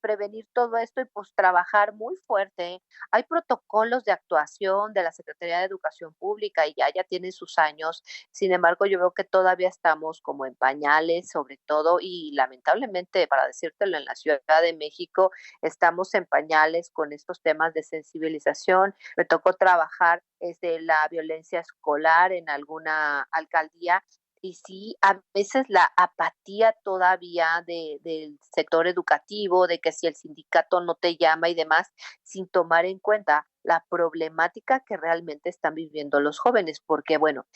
prevenir todo esto y pues trabajar muy fuerte. Hay protocolos de actuación de la Secretaría de Educación Pública y ya tienen sus años. Sin embargo, yo veo que todavía estamos como en pañales, sobre todo, y lamentablemente, para decírtelo, en la Ciudad de México estamos en pañales con estos temas de sensibilización. Me tocó trabajar desde la violencia escolar en alguna alcaldía. Y sí, a veces la apatía todavía del sector educativo, de que si el sindicato no te llama y demás, sin tomar en cuenta la problemática que realmente están viviendo los jóvenes, porque bueno,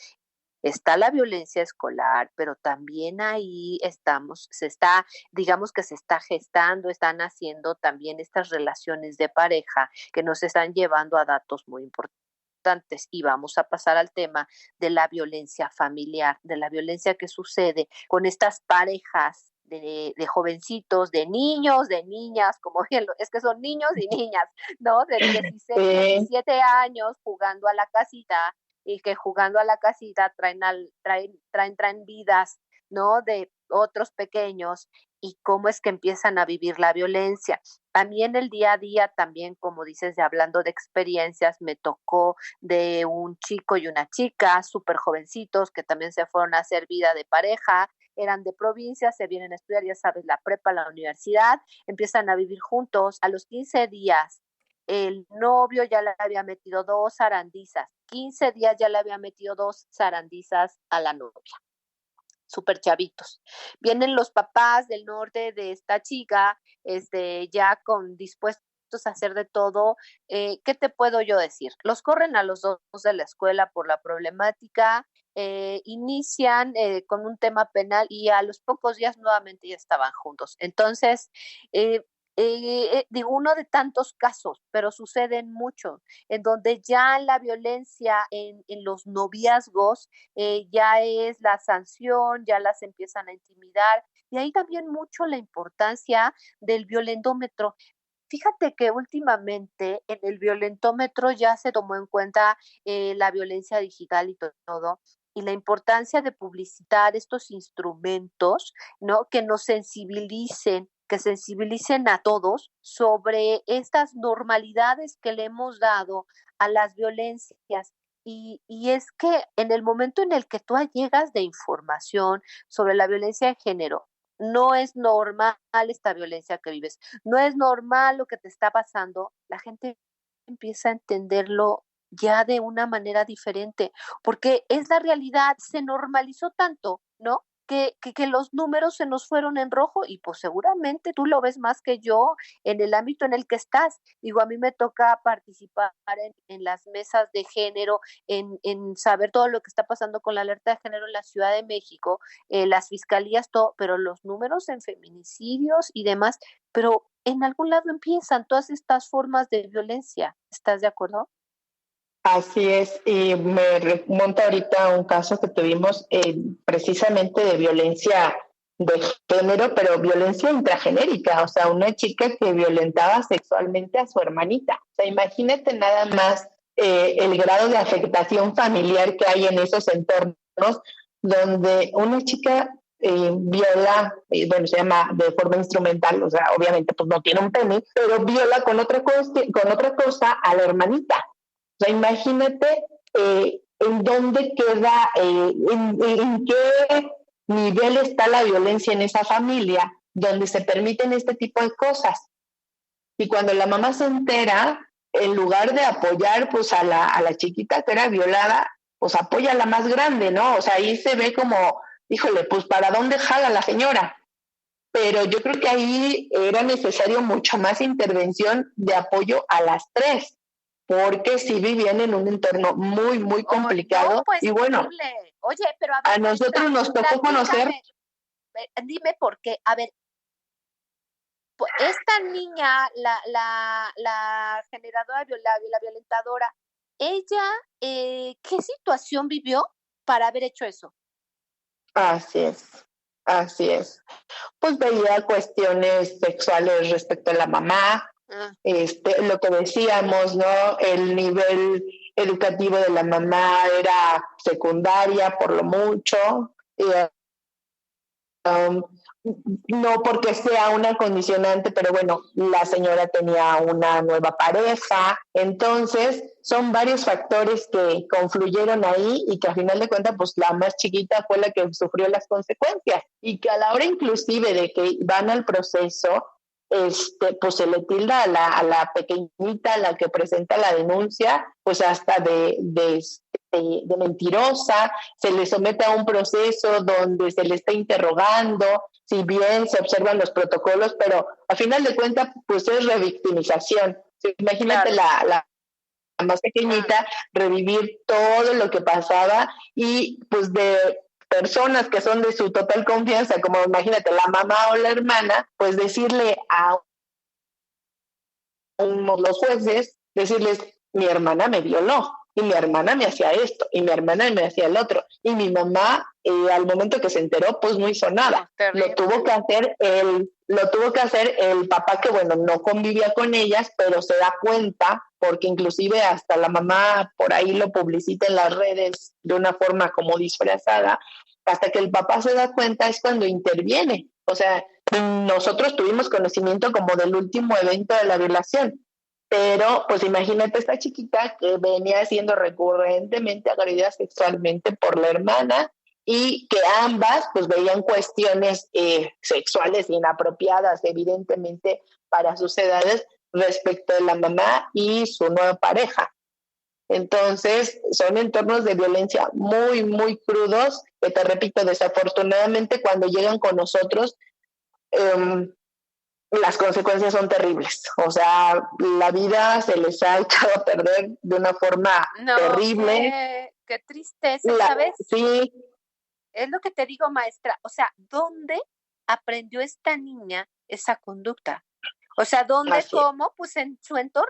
está la violencia escolar, pero también ahí digamos que se está gestando, están haciendo también estas relaciones de pareja que nos están llevando a datos muy importantes. Y vamos a pasar al tema de la violencia familiar, de la violencia que sucede con estas parejas de jovencitos, de niños, de niñas, como es que son niños y niñas, ¿no? De 16, 17 años jugando a la casita, y que jugando a la casita traen vidas, ¿no? De otros pequeños, y cómo es que empiezan a vivir la violencia. A mí en el día a día también, como dices, hablando de experiencias, me tocó de un chico y una chica súper jovencitos que también se fueron a hacer vida de pareja, eran de provincia, se vienen a estudiar, ya sabes, la prepa, la universidad, empiezan a vivir juntos. A los 15 días, el novio ya le había metido 2 zarandizas, 15 días ya le había metido 2 zarandizas a la novia. Súper chavitos. Vienen los papás del norte de esta chica, ya dispuestos a hacer de todo. ¿Qué te puedo yo decir? Los corren a los dos de la escuela por la problemática, inician con un tema penal y a los pocos días nuevamente ya estaban juntos. Entonces, digo, uno de tantos casos, pero suceden mucho, en donde ya la violencia en los noviazgos ya es la sanción, ya las empiezan a intimidar, y ahí también mucho la importancia del violentómetro. Fíjate que últimamente en el violentómetro ya se tomó en cuenta la violencia digital y todo, y la importancia de publicitar estos instrumentos, ¿no? Que sensibilicen a todos sobre estas normalidades que le hemos dado a las violencias. Y es que en el momento en el que tú llegas de información sobre la violencia de género, no es normal esta violencia que vives, no es normal lo que te está pasando, la gente empieza a entenderlo ya de una manera diferente, porque es la realidad, se normalizó tanto, ¿no? Que los números se nos fueron en rojo, y pues seguramente tú lo ves más que yo en el ámbito en el que estás. Digo, a mí me toca participar en las mesas de género, en saber todo lo que está pasando con la alerta de género en la Ciudad de México, las fiscalías, todo, pero los números en feminicidios y demás, pero en algún lado empiezan todas estas formas de violencia. ¿Estás de acuerdo? Así es, y me remonta ahorita a un caso que tuvimos precisamente de violencia de género, pero violencia intragenérica, o sea, una chica que violentaba sexualmente a su hermanita. O sea, imagínate nada más el grado de afectación familiar que hay en esos entornos, donde una chica viola, bueno, se llama de forma instrumental, o sea, obviamente pues no tiene un pene, pero viola con otra cosa a la hermanita. O sea, imagínate en dónde queda, en qué nivel está la violencia en esa familia, donde se permiten este tipo de cosas. Y cuando la mamá se entera, en lugar de apoyar pues a la chiquita que era violada, pues apoya a la más grande, ¿no? O sea, ahí se ve como, híjole, pues ¿para dónde jala la señora? Pero yo creo que ahí era necesario mucho más intervención de apoyo a las tres, porque sí vivían en un entorno muy, muy complicado. No, pues, y bueno, horrible. Oye, pero a nosotros nos tocó conocer. Dime por qué. A ver, esta niña, la generadora, la violentadora, ella, ¿qué situación vivió para haber hecho eso? Así es. Pues veía cuestiones sexuales respecto a la mamá, lo que decíamos, ¿no? El nivel educativo de la mamá era secundaria por lo mucho, no porque sea una condicionante, pero bueno, la señora tenía una nueva pareja, entonces son varios factores que confluyeron ahí y que a final de cuentas pues la más chiquita fue la que sufrió las consecuencias, y que a la hora inclusive de que van al proceso, pues se le tilda a la pequeñita, a la que presenta la denuncia, pues hasta de mentirosa, se le somete a un proceso donde se le está interrogando, si bien se observan los protocolos, pero a final de cuentas pues es revictimización. Imagínate, claro, más pequeñita, revivir todo lo que pasaba y pues de personas que son de su total confianza, como imagínate la mamá o la hermana, pues decirle a los jueces, decirles, mi hermana me violó, y mi hermana me hacía esto, y mi hermana me hacía el otro, y mi mamá al momento que se enteró, pues no hizo nada. Lo tuvo que hacer el papá que, bueno, no convivía con ellas, pero se da cuenta, porque inclusive hasta la mamá por ahí lo publicita en las redes de una forma como disfrazada, hasta que el papá se da cuenta es cuando interviene. O sea, nosotros tuvimos conocimiento como del último evento de la violación, pero pues imagínate esta chiquita que venía siendo recurrentemente agredida sexualmente por la hermana y que ambas pues veían cuestiones sexuales inapropiadas evidentemente para sus edades respecto de la mamá y su nueva pareja. Entonces, son entornos de violencia muy, muy crudos, que te repito, desafortunadamente cuando llegan con nosotros, las consecuencias son terribles. O sea, la vida se les ha echado a perder de una forma terrible. Qué tristeza, ¿sabes? Sí. Es lo que te digo, maestra. O sea, ¿dónde aprendió esta niña esa conducta? O sea, ¿dónde, cómo? Pues en su entorno,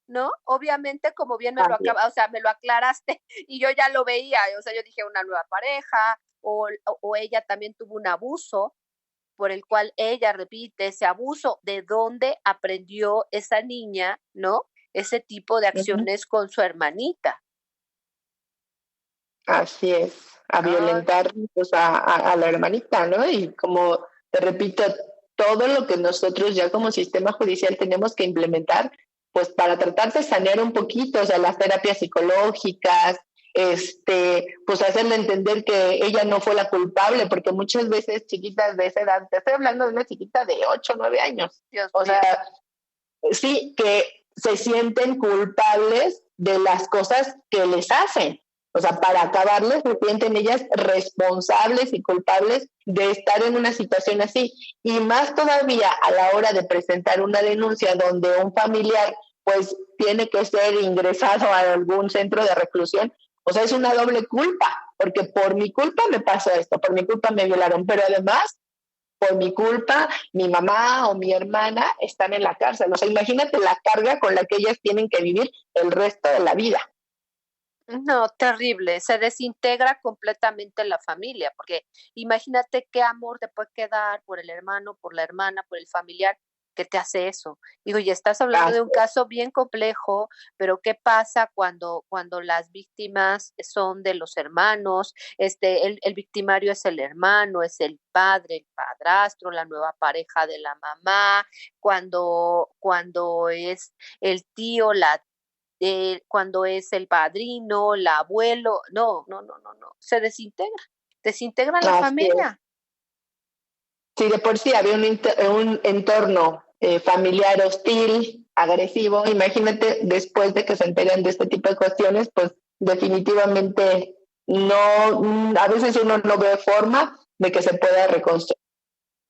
¿no? Obviamente, como bien me lo aclaraste y yo ya lo veía, o sea, yo dije una nueva pareja o ella también tuvo un abuso por el cual ella repite ese abuso. ¿De dónde aprendió esa niña, no? Ese tipo de acciones con su hermanita. Así es, a violentar pues, a la hermanita, ¿no? Y como te repito, todo lo que nosotros ya como sistema judicial tenemos que implementar, pues para tratar de sanear un poquito, o sea, las terapias psicológicas, pues hacerle entender que ella no fue la culpable, porque muchas veces chiquitas de esa edad, te estoy hablando de una chiquita de 8 o 9 años, o sea, sí, que se sienten culpables de las cosas que les hacen. O sea, para acabarles, se sienten ellas responsables y culpables de estar en una situación así. Y más todavía a la hora de presentar una denuncia donde un familiar pues tiene que ser ingresado a algún centro de reclusión, o sea, es una doble culpa, porque por mi culpa me pasó esto, por mi culpa me violaron, pero además, por mi culpa, mi mamá o mi hermana están en la cárcel. O sea, imagínate la carga con la que ellas tienen que vivir el resto de la vida. No, terrible, se desintegra completamente la familia, porque imagínate qué amor te puede quedar por el hermano, por la hermana, por el familiar que te hace eso. Digo, y estás hablando de un caso bien complejo, pero ¿qué pasa cuando las víctimas son de los hermanos? El victimario es el hermano, es el padre, el padrastro, la nueva pareja de la mamá, cuando es el tío, cuando es el padrino, el abuelo, no, se desintegra la familia. Sí, de por sí había un entorno familiar hostil, agresivo, imagínate después de que se enteran de este tipo de cuestiones, pues definitivamente no, a veces uno no ve forma de que se pueda reconstruir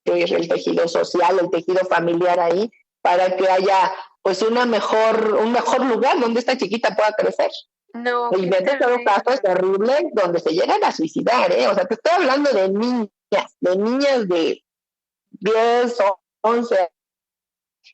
el tejido social, el tejido familiar ahí, para que haya pues un mejor lugar donde esta chiquita pueda crecer. No, y de todo casos terribles donde se llegan a suicidar, O sea, te estoy hablando de niñas de 10 o 11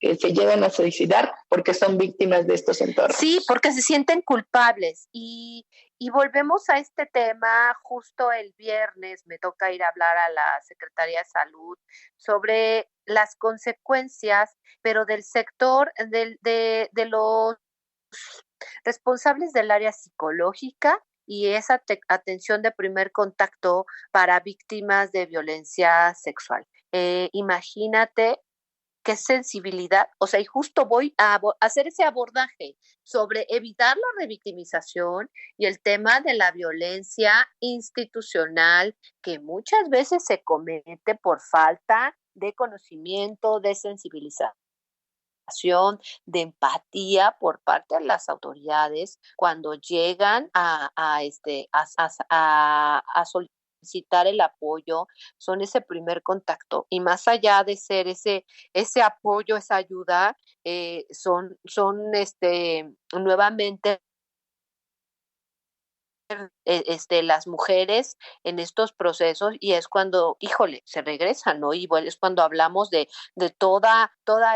que se llegan a suicidar porque son víctimas de estos entornos. Sí, porque se sienten culpables. Y volvemos a este tema, justo el viernes me toca ir a hablar a la Secretaría de Salud sobre las consecuencias, pero del sector de los responsables del área psicológica y esa atención de primer contacto para víctimas de violencia sexual. Imagínate qué sensibilidad, o sea, y justo voy a hacer ese abordaje sobre evitar la revictimización y el tema de la violencia institucional que muchas veces se comete por falta de conocimiento, de sensibilización, de empatía por parte de las autoridades cuando llegan a solicitar solicitar el apoyo, son ese primer contacto, y más allá de ser ese apoyo, esa ayuda, son nuevamente las mujeres en estos procesos, y es cuando, híjole, se regresan, ¿no? Y bueno, es cuando hablamos de toda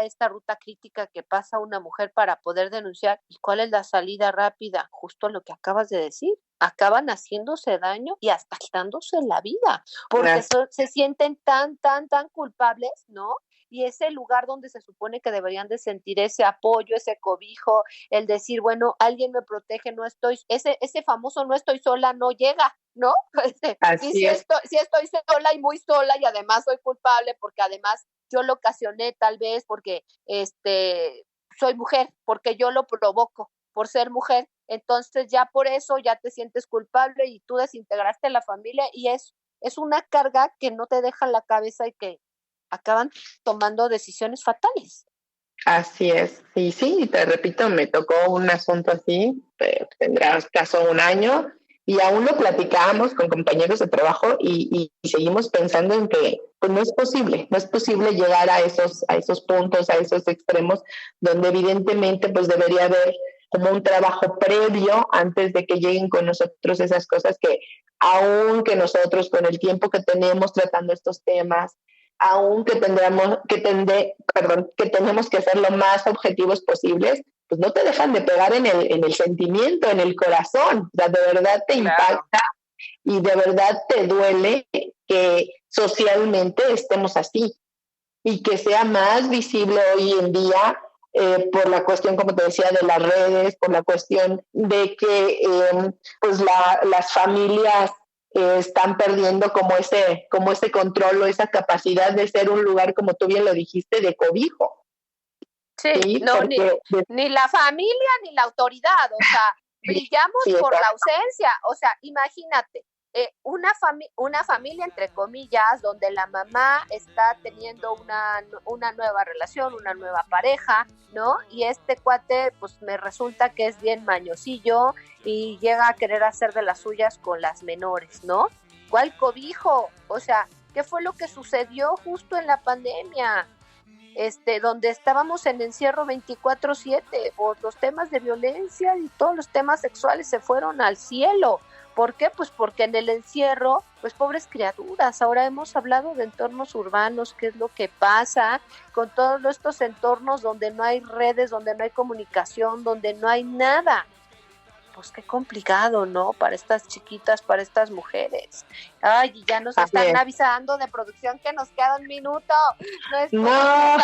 esta ruta crítica que pasa una mujer para poder denunciar. ¿Y cuál es la salida rápida? Justo lo que acabas de decir. Acaban haciéndose daño y hasta quitándose la vida, porque se sienten tan culpables, ¿no? Y ese lugar donde se supone que deberían de sentir ese apoyo, ese cobijo, el decir, bueno, alguien me protege, no estoy, ese famoso no estoy sola no llega, ¿no? Si estoy sola y muy sola, y además soy culpable porque además yo lo ocasioné, tal vez porque soy mujer, porque yo lo provoco por ser mujer, entonces ya por eso ya te sientes culpable y tú desintegraste la familia, y es una carga que no te deja en la cabeza y que acaban tomando decisiones fatales. Así es, sí, te repito, me tocó un asunto así, tendrá escaso un año, y aún lo platicábamos con compañeros de trabajo y seguimos pensando en que pues no es posible llegar a esos puntos, a esos extremos, donde evidentemente pues debería haber como un trabajo previo antes de que lleguen con nosotros esas cosas que, aun que nosotros con el tiempo que tenemos tratando estos temas, aunque tenemos que ser lo más objetivos posibles, pues no te dejan de pegar en el sentimiento, en el corazón. O sea, de verdad te impacta y de verdad te duele que socialmente estemos así y que sea más visible hoy en día por la cuestión, como te decía, de las redes, por la cuestión de que pues las familias están perdiendo como ese control o esa capacidad de ser un lugar, como tú bien lo dijiste, de cobijo. Sí, no, ni la familia ni la autoridad, o sea, brillamos por la ausencia, o sea, imagínate, una familia, entre comillas, donde la mamá está teniendo una nueva relación, una nueva pareja, ¿no? Y este cuate, pues me resulta que es bien mañosillo y llega a querer hacer de las suyas con las menores, ¿no? ¿Cuál cobijo? O sea, ¿qué fue lo que sucedió justo en la pandemia? Donde estábamos en encierro 24/7 por los temas de violencia, y todos los temas sexuales se fueron al cielo. ¿Por qué? Pues porque en el encierro, pues pobres criaturas. Ahora hemos hablado de entornos urbanos, qué es lo que pasa con todos estos entornos donde no hay redes, donde no hay comunicación, donde no hay nada. Pues qué complicado, ¿no? Para estas chiquitas, para estas mujeres. Ay, y ya nos están avisando de producción que nos queda un minuto. No.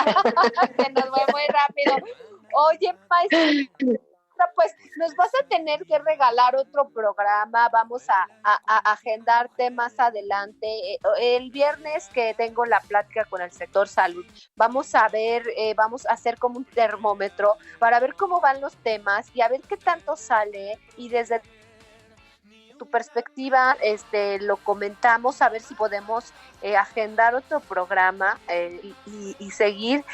Que nos va muy rápido. Oye, maestra, pues nos vas a tener que regalar otro programa. Vamos a agendarte más adelante. El viernes que tengo la plática con el sector salud, vamos a ver, vamos a hacer como un termómetro para ver cómo van los temas y a ver qué tanto sale, y desde tu perspectiva lo comentamos, a ver si podemos agendar otro programa y seguir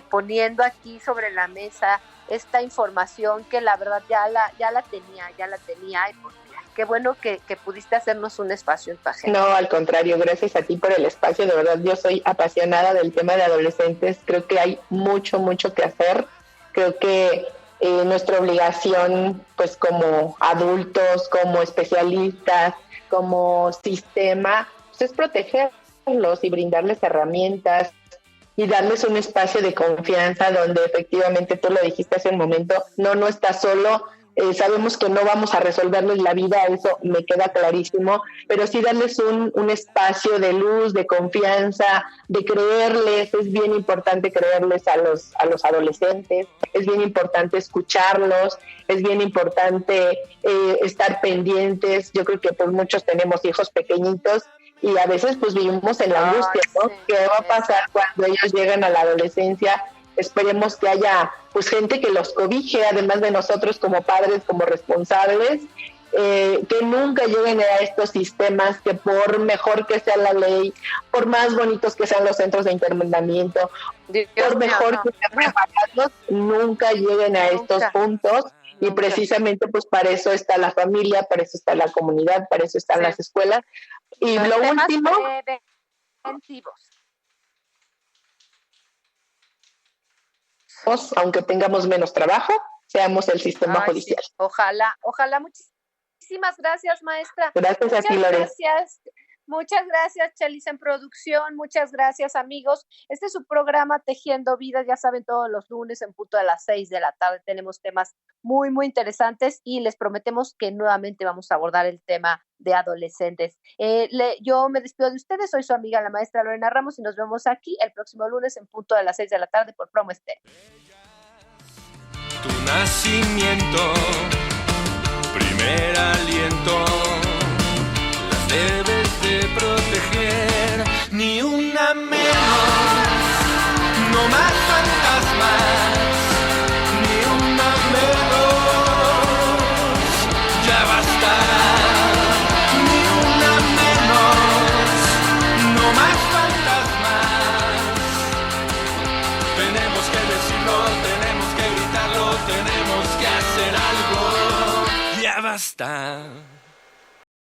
poniendo aquí sobre la mesa esta información que la verdad ya la tenía, y pues qué bueno que pudiste hacernos un espacio en tu agenda. No, al contrario, gracias a ti por el espacio, de verdad yo soy apasionada del tema de adolescentes, creo que hay mucho que hacer, creo que nuestra obligación pues como adultos, como especialistas, como sistema, pues es protegerlos y brindarles herramientas y darles un espacio de confianza donde efectivamente, tú lo dijiste hace un momento, no estás solo, sabemos que no vamos a resolverles la vida, eso me queda clarísimo, pero sí darles un espacio de luz, de confianza, de creerles. Es bien importante creerles a los adolescentes, es bien importante escucharlos, es bien importante estar pendientes. Yo creo que pues muchos tenemos hijos pequeñitos y a veces pues vivimos en la angustia, ¿no? Sí, ¿qué va a pasar cuando ellos llegan a la adolescencia? Esperemos que haya pues gente que los cobije, además de nosotros como padres, como responsables, que nunca lleguen a estos sistemas que, por mejor que sea la ley, por más bonitos que sean los centros de internamiento, por mejor que sean preparados, nunca lleguen a estos puntos y precisamente pues para eso está la familia, para eso está la comunidad, para eso están las escuelas. Y lo último, aunque tengamos menos trabajo, seamos el sistema judicial. Sí. Ojalá. Muchísimas gracias, maestra. Gracias a ti, Lore. Muchas gracias, Chelis en producción. Muchas gracias, amigos. Este es su programa Tejiendo Vidas. Ya saben, todos los lunes en punto de las 6 de la tarde tenemos temas muy, muy interesantes y les prometemos que nuevamente vamos a abordar el tema de adolescentes. Yo me despido de ustedes. Soy su amiga, la maestra Lorena Ramos, y nos vemos aquí el próximo lunes en punto de las 6 de la tarde por Promo Estéreo. Tu nacimiento, primer aliento, las debes de proteger, ni una menos, no más fantasmas, ni una menos, ya basta, ni una menos, no más fantasmas, tenemos que decirlo, tenemos que gritarlo, tenemos que hacer algo, ya basta.